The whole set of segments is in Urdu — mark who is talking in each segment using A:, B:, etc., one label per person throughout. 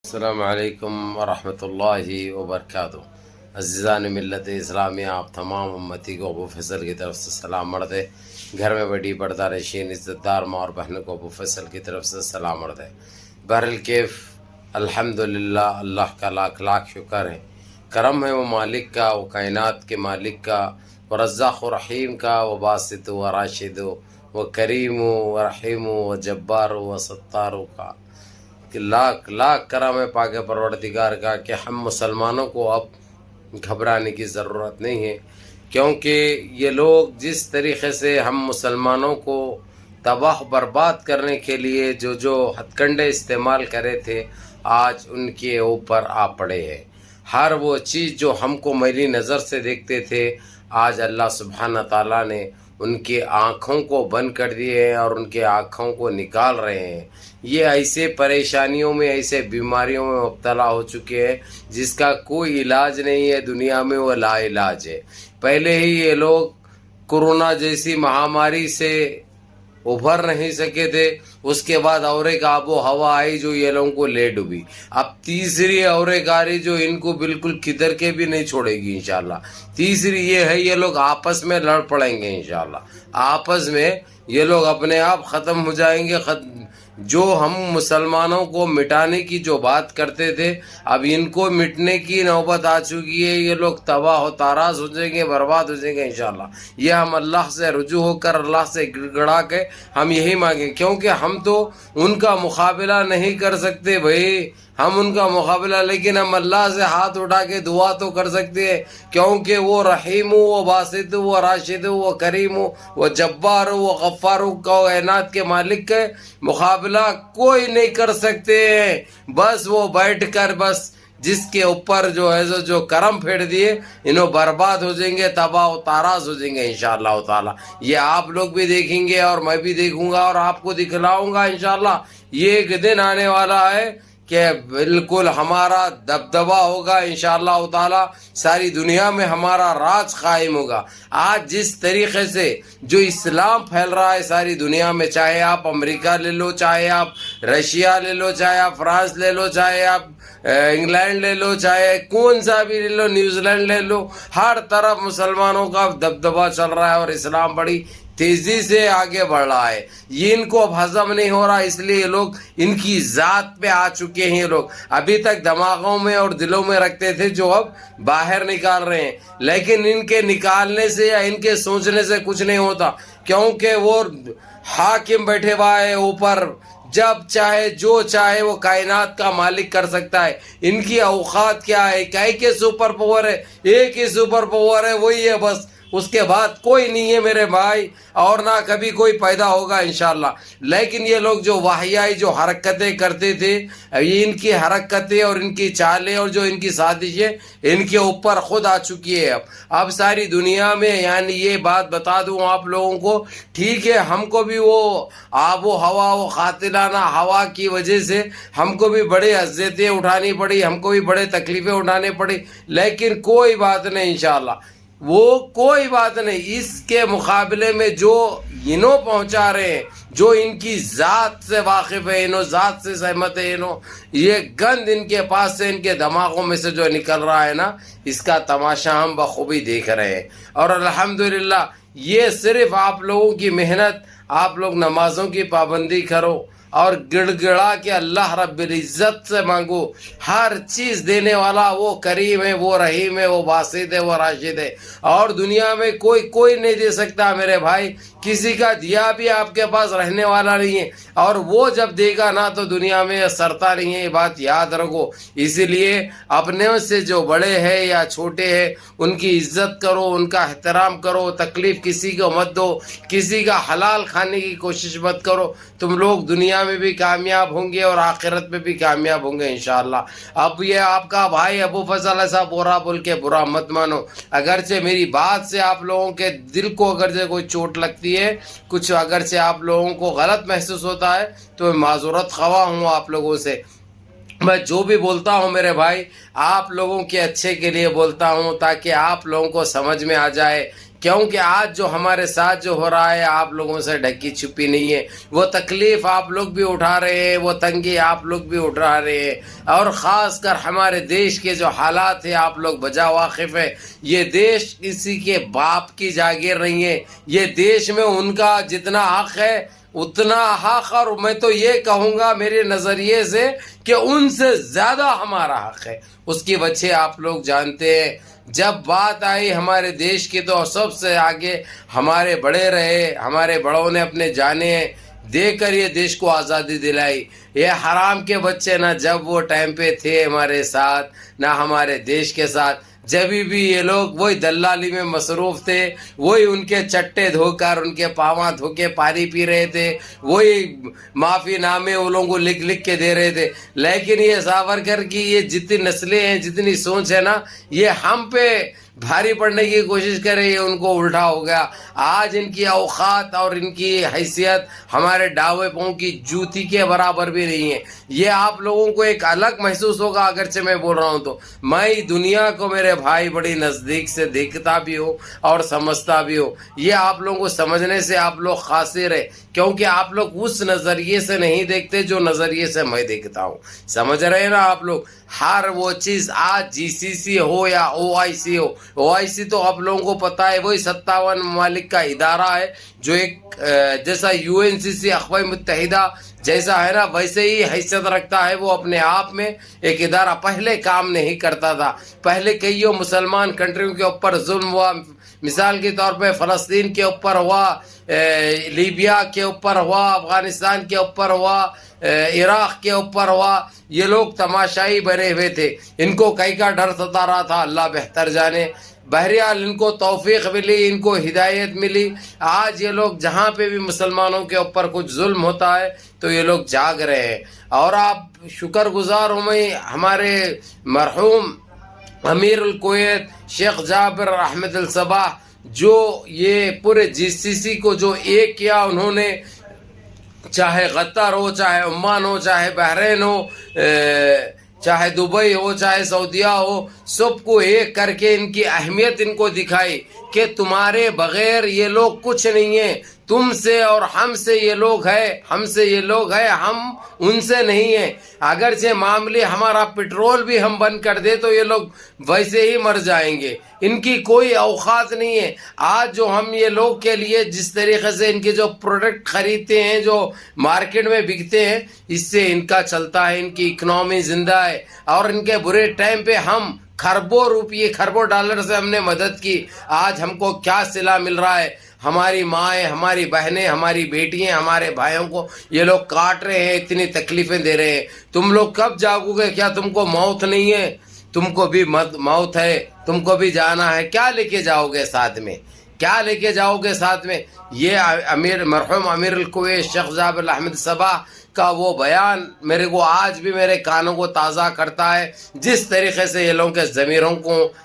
A: السلام علیکم ورحمۃ اللہ وبرکاتہ۔ عزیزان ملت اسلامیہ، آپ تمام امتی کو ابو فیصل کی طرف سے سلام مرد ہے۔ گھر میں بڑی پردہ نشین عزت دار ماں اور بہنوں کو ابو فیصل کی طرف سے سلام مرد ہے۔ بہرکیف الحمدللہ، اللہ کا لاکھ لاکھ شکر ہے، کرم ہے وہ مالک کا، وہ کائنات کے مالک کا، وہ رزاق و رحیم کا، وہ باسط و راشد، وہ کریم و رحیم و جبار و ستار کا، کہ لاکھ لاکھ کرم ہے پاک پروردگار کا کہ ہم مسلمانوں کو اب گھبرانے کی ضرورت نہیں ہے، کیونکہ یہ لوگ جس طریقے سے ہم مسلمانوں کو تباہ برباد کرنے کے لیے جو ہتھ کنڈے استعمال کرے تھے، آج ان کے اوپر آ پڑے ہیں۔ ہر وہ چیز جو ہم کو میلی نظر سے دیکھتے تھے، آج اللہ سبحانہ تعالیٰ نے ان کی آنکھوں کو بند کر دیے ہیں اور ان کے آنکھوں کو نکال رہے ہیں۔ یہ ایسے پریشانیوں میں، ایسے بیماریوں میں مبتلا ہو چکے ہیں جس کا کوئی علاج نہیں ہے، دنیا میں وہ لا علاج ہے۔ پہلے ہی یہ لوگ کورونا جیسی مہاماری سے ابھر نہیں سکے تھے، اس کے بعد اور ایک آب و ہوا آئی جو یہ لوگوں کو لے ڈوبی۔ اب تیسری اور ایک آ رہی جو ان کو بالکل کدھر کے بھی نہیں چھوڑے گی انشاءاللہ۔ تیسری یہ ہے، یہ لوگ آپس میں لڑ پڑیں گے انشاءاللہ، آپس میں یہ لوگ اپنے آپ ختم ہو جائیں گے۔ جو ہم مسلمانوں کو مٹانے کی جو بات کرتے تھے، اب ان کو مٹنے کی نوبت آ چکی ہے۔ یہ لوگ تباہ و تاراج ہو جائیں گے، برباد ہو جائیں گے انشاءاللہ۔ یہ ہم اللہ سے رجوع ہو کر اللہ سے گڑ گڑا کے ہم یہی مانگیں، کیونکہ ہم تو ان کا مقابلہ نہیں کر سکتے بھائی، ہم ان کا مقابلہ، لیکن ہم اللہ سے ہاتھ اٹھا کے دعا تو کر سکتے ہیں، کیونکہ وہ رحیم ہو، وہ باسط ہو، وہ راشد ہو، وہ کریم ہو، وہ جبار ہو، وہ غفار ہو، کائنات کے مالک کے مقابلہ کوئی نہیں کر سکتے ہیں۔ بس وہ بیٹھ کر بس جس کے اوپر جو ہے جو کرم پھیر دیے، انہوں برباد ہو جائیں گے، تباہ و تاراج ہو جائیں گے انشاءاللہ تعالی۔ یہ آپ لوگ بھی دیکھیں گے اور میں بھی دیکھوں گا اور آپ کو دکھلاؤں گا انشاءاللہ۔ یہ ایک دن آنے والا ہے کہ بالکل ہمارا دبدبہ ہوگا انشاءاللہ تعالی، ساری دنیا میں ہمارا راج قائم ہوگا۔ آج جس طریقے سے جو اسلام پھیل رہا ہے ساری دنیا میں، چاہے آپ امریکہ لے لو، چاہے آپ رشیا لے لو، چاہے آپ فرانس لے لو، چاہے آپ انگلینڈ لے لو، چاہے کون سا بھی لے لو، نیوزی لینڈ لے لو، ہر طرف مسلمانوں کا دبدبہ چل رہا ہے اور اسلام بڑی تیزی سے آگے بڑھ رہا ہے۔ یہ ان کو اب ہضم نہیں ہو رہا، اس لیے یہ لوگ ان کی ذات پہ آ چکے ہیں۔ یہ لوگ ابھی تک دماغوں میں اور دلوں میں رکھتے تھے، جو اب باہر نکال رہے ہیں، لیکن ان کے نکالنے سے یا ان کے سوچنے سے کچھ نہیں ہوتا، کیونکہ وہ حاکم بیٹھے ہوا ہے اوپر، جب چاہے جو چاہے وہ کائنات کا مالک کر سکتا ہے۔ ان کی اوقات کیا ہے؟ ایک ہی سپر پاور ہے، ایک ہی سپر پاور ہے، وہی ہے بس، اس کے بعد کوئی نہیں ہے میرے بھائی، اور نہ کبھی کوئی پیدا ہوگا انشاءاللہ۔ لیکن یہ لوگ جو واہیائی جو حرکتیں کرتے تھے، یہ ان کی حرکتیں اور ان کی چالیں اور جو ان کی سازشیں ان کے اوپر خود آ چکی ہے۔ اب ساری دنیا میں، یعنی یہ بات بتا دوں آپ لوگوں کو، ٹھیک ہے ہم کو بھی وہ آب و ہوا، وہ قاتلانہ ہوا کی وجہ سے ہم کو بھی بڑے اذیتیں اٹھانی پڑی، ہم کو بھی بڑے تکلیفیں اٹھانے پڑی، لیکن کوئی بات نہیں انشاءاللہ، وہ کوئی بات نہیں۔ اس کے مقابلے میں جو انہوں پہنچا رہے ہیں، جو ان کی ذات سے واقف ہے، انہوں ذات سے سہمت ہے، انہوں یہ گند ان کے پاس سے، ان کے دماغوں میں سے جو نکل رہا ہے نا، اس کا تماشا ہم بخوبی دیکھ رہے ہیں۔ اور الحمدللہ یہ صرف آپ لوگوں کی محنت، آپ لوگ نمازوں کی پابندی کرو اور گڑ گڑا کے اللہ رب العزت سے مانگو، ہر چیز دینے والا وہ کریم ہے، وہ رحیم ہے، وہ باسط ہے، وہ راشد ہے، اور دنیا میں کوئی نہیں دے سکتا میرے بھائی، کسی کا دیا بھی آپ کے پاس رہنے والا نہیں ہے، اور وہ جب دے گا نا تو دنیا میں سرتا نہیں ہے، یہ بات یاد رکھو۔ اسی لیے اپنے سے جو بڑے ہیں یا چھوٹے ہیں ان کی عزت کرو، ان کا احترام کرو، تکلیف کسی کو مت دو، کسی کا حلال کھانے کی کوشش مت کرو، تم لوگ دنیا میں بھی کامیاب ہوں گے اور آخرت میں بھی کامیاب ہوں گے انشاءاللہ۔ اب یہ آپ کا بھائی ابو فیصل ایسا برا بول کے برا مت مانو، اگرچہ میری بات سے آپ لوگوں کے دل کو اگرچہ کوئی چوٹ لگتی ہے، کچھ اگرچہ آپ لوگوں کو غلط محسوس ہوتا ہے، تو میں معذرت خواہ ہوں آپ لوگوں سے۔ میں جو بھی بولتا ہوں میرے بھائی، آپ لوگوں کے اچھے کے لیے بولتا ہوں، تاکہ آپ لوگوں کو سمجھ میں آ جائے کیونکہ آج جو ہمارے ساتھ جو ہو رہا ہے آپ لوگوں سے ڈھکی چھپی نہیں ہے. وہ تکلیف آپ لوگ بھی اٹھا رہے ہیں, وہ تنگی آپ لوگ بھی اٹھا رہے ہیں, اور خاص کر ہمارے دیش کے جو حالات ہیں آپ لوگ بجا واقف ہے. یہ دیش کسی کے باپ کی جاگیر نہیں ہے. یہ دیش میں ان کا جتنا حق ہے اتنا حق, اور میں تو یہ کہوں گا میرے نظریے سے کہ ان سے زیادہ ہمارا حق ہے. اس کی وجہ آپ لوگ جانتے ہیں, جب بات آئی ہمارے دیش کی تو سب سے آگے ہمارے بڑے رہے. ہمارے بڑوں نے اپنے جانے دے کر یہ دیش کو آزادی دلائی. یہ حرام کے بچے نہ جب وہ ٹائم پہ تھے ہمارے ساتھ نہ ہمارے دیش کے ساتھ. جب بھی یہ لوگ وہی دلالی میں مصروف تھے, وہی ان کے چٹے دھو کر ان کے پاواں دھو کے پانی پی رہے تھے, وہی معافی نامے ان لوگوں کو لکھ لکھ کے دے رہے تھے. لیکن یہ ساورکر کی یہ جتنی نسلیں ہیں, جتنی سوچ ہے نا, یہ ہم پہ بھاری پڑنے کی کوشش کرے, یہ ان کو الٹا ہو گیا. آج ان کی اوقات اور ان کی حیثیت ہمارے ڈاوے پاؤں کی جوتی کے برابر بھی نہیں ہے. یہ آپ لوگوں کو ایک الگ محسوس ہوگا, اگرچہ میں بول رہا ہوں تو میں دنیا کو میرے بھائی بڑی نزدیک سے دیکھتا بھی ہوں اور سمجھتا بھی ہوں. یہ آپ لوگوں کو سمجھنے سے آپ لوگ قاصر ہے, کیونکہ آپ لوگ اس نظریے سے نہیں دیکھتے جو نظریے سے میں دیکھتا ہوں. سمجھ رہے ہیں نا آپ لوگ؟ ہر وہ چیز آج جی سی سی ہو یا او آئی سی ہو, او آئی سی تو آپ لوگوں کو پتہ ہے وہی 57 ممالک کا ادارہ ہے, جو ایک جیسا یو این سی سی اقوام متحدہ جیسا ہے نا, ویسے ہی حیثیت رکھتا ہے. وہ اپنے آپ میں ایک ادارہ پہلے کام نہیں کرتا تھا. پہلے کئیوں مسلمان کنٹریوں کے اوپر ظلم ہوا, مثال کے طور پہ فلسطین کے اوپر ہوا, لیبیا کے اوپر ہوا, افغانستان کے اوپر ہوا, عراق کے اوپر ہوا. یہ لوگ تماشائی بنے ہوئے تھے, ان کو کئی کا ڈر ستا رہا تھا, اللہ بہتر جانے. بہرحال ان کو توفیق ملی, ان کو ہدایت ملی. آج یہ لوگ جہاں پہ بھی مسلمانوں کے اوپر کچھ ظلم ہوتا ہے تو یہ لوگ جاگ رہے ہیں. اور آپ شکر گزار ہوں میں ہمارے مرحوم امیر الکویت شیخ جابر احمد الصباح, جو یہ پورے جی سی سی کو جو ایک کیا انہوں نے, چاہے قطر ہو, چاہے عمان ہو, چاہے بحرین ہو, چاہے دبئی ہو, چاہے سعودیہ ہو, سب کو ایک کر کے ان کی اہمیت ان کو دکھائی کہ تمہارے بغیر یہ لوگ کچھ نہیں ہیں. تم سے اور ہم سے یہ لوگ ہے, ہم سے یہ لوگ ہے, ہم ان سے نہیں ہیں. اگرچہ معاملے ہمارا پٹرول بھی ہم بند کر دے تو یہ لوگ ویسے ہی مر جائیں گے. ان کی کوئی اوقات نہیں ہے. آج جو ہم یہ لوگ کے لیے جس طریقے سے ان کے جو پروڈکٹ خریدتے ہیں, جو مارکیٹ میں بکتے ہیں, اس سے ان کا چلتا ہے, ان کی اکنامی زندہ ہے. اور ان کے برے ٹائم پہ ہم کھربوں روپیے, کھربوں ڈالر سے ہم نے مدد کی. آج ہم کو کیا صلہ مل رہا ہے؟ ہماری مائیں, ہماری بہنیں, ہماری بیٹیاں, ہمارے بھائیوں کو یہ لوگ کاٹ رہے ہیں, اتنی تکلیفیں دے رہے ہیں. تم لوگ کب جاگو گے؟ کیا تم کو موت نہیں ہے؟ تم کو بھی موت ہے, تم کو بھی جانا ہے. کیا لے کے جاؤ گے ساتھ میں؟ کیا لے کے جاؤ گے ساتھ میں؟ یہ مرحوم امیر الکویت شیخ جابر احمد الصباح کا وہ بیان میرے کو آج بھی میرے کانوں کو تازہ کرتا ہے. جس طریقے سے یہ لوگوں کے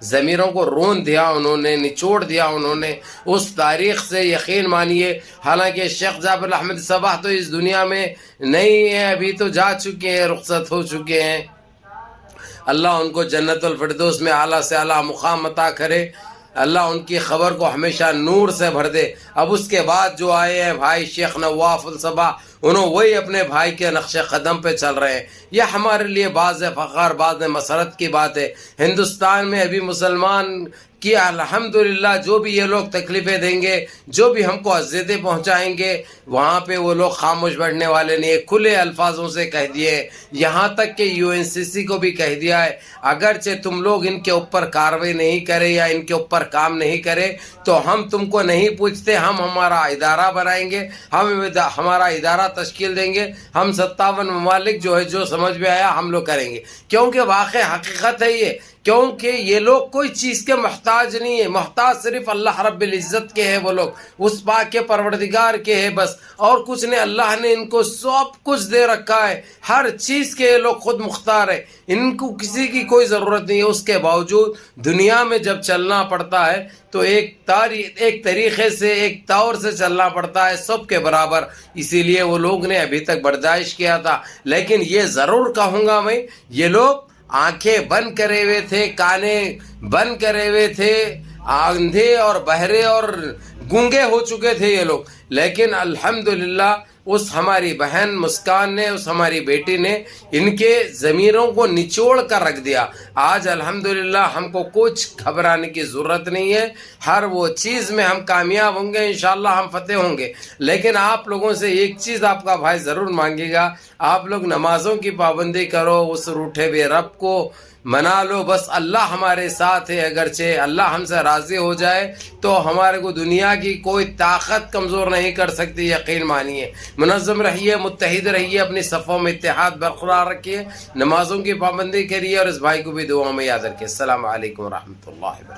A: ضمیروں کو رون دیا انہوں نے, نچوڑ دیا انہوں نے اس تاریخ سے, یقین مانیے. حالانکہ شیخ جابر احمد الصباح تو اس دنیا میں نہیں ہے, ابھی تو جا چکے ہیں, رخصت ہو چکے ہیں. اللہ ان کو جنت الفردوس میں اعلیٰ سے اعلیٰ مقام عطا کرے. اللہ ان کی خبر کو ہمیشہ نور سے بھر دے. اب اس کے بعد جو آئے ہیں بھائی شیخ نواف الصباح, انہوں وہی اپنے بھائی کے نقش قدم پہ چل رہے ہیں. یہ ہمارے لیے بعض فخر, بعض مسرت کی بات ہے. ہندوستان میں ابھی مسلمان کہ الحمدللہ جو بھی یہ لوگ تکلیفیں دیں گے, جو بھی ہم کو اذیتیں پہنچائیں گے, وہاں پہ وہ لوگ خاموش بیٹھنے والے نہیں. کھلے الفاظوں سے کہہ دیے, یہاں تک کہ یو این سی سی کو بھی کہہ دیا ہے اگرچہ تم لوگ ان کے اوپر کارروائی نہیں کرے یا ان کے اوپر کام نہیں کرے تو ہم تم کو نہیں پوچھتے, ہم ہمارا ادارہ بنائیں گے, ہم ہمارا ادارہ تشکیل دیں گے, ہم 57 ممالک جو ہے جو سمجھ میں آیا ہم لوگ کریں گے. کیونکہ واقع حقیقت ہے یہ, کیونکہ یہ لوگ کوئی چیز کے محتاج نہیں ہے. محتاج صرف اللہ رب العزت کے ہیں, وہ لوگ اس پاک کے پروردگار کے ہیں بس, اور کچھ نہیں. اللہ نے ان کو سب کچھ دے رکھا ہے, ہر چیز کے یہ لوگ خود مختار ہے, ان کو کسی کی کوئی ضرورت نہیں ہے. اس کے باوجود دنیا میں جب چلنا پڑتا ہے تو ایک طریقے سے, ایک طور سے چلنا پڑتا ہے سب کے برابر. اسی لیے وہ لوگ نے ابھی تک برداشت کیا تھا. لیکن یہ ضرور کہوں گا میں, یہ لوگ آنکھیں بند کرے ہوئے تھے, کانے بند کرے ہوئے تھے, آندھے اور بہرے اور گونگے ہو چکے تھے یہ لوگ، لیکن الحمدللہ اس ہماری بہن مسکان نے، اس ہماری بیٹی نے ان کے ضمیروں کو نچوڑ کر رکھ دیا۔ آج الحمدللہ ہم کو کچھ گھبرانے کی ضرورت نہیں ہے، ہر وہ چیز میں ہم کامیاب ہوں گے، انشاءاللہ ہم فتح ہوں گے۔ لیکن آپ لوگوں سے ایک چیز آپ کا بھائی ضرور مانگے گا، آپ لوگ نمازوں کی پابندی کرو، اس روٹھے ہوئے رب کو منا لو، بس اللہ ہمارے ساتھ ہے۔ اگرچہ اللہ ہم سے راضی ہو جائے تو ہمارے کو دنیا کی کوئی طاقت کمزور نہیں کر سکتی، یقین مانیے۔ منظم رہیے، متحد رہیے، اپنی صفوں میں اتحاد برقرار رکھیے، نمازوں کی پابندی کریے، اور اس بھائی کو بھی دعاؤں میں یاد رکھیے۔ السلام علیکم ورحمۃ اللہ وبرکاتہ۔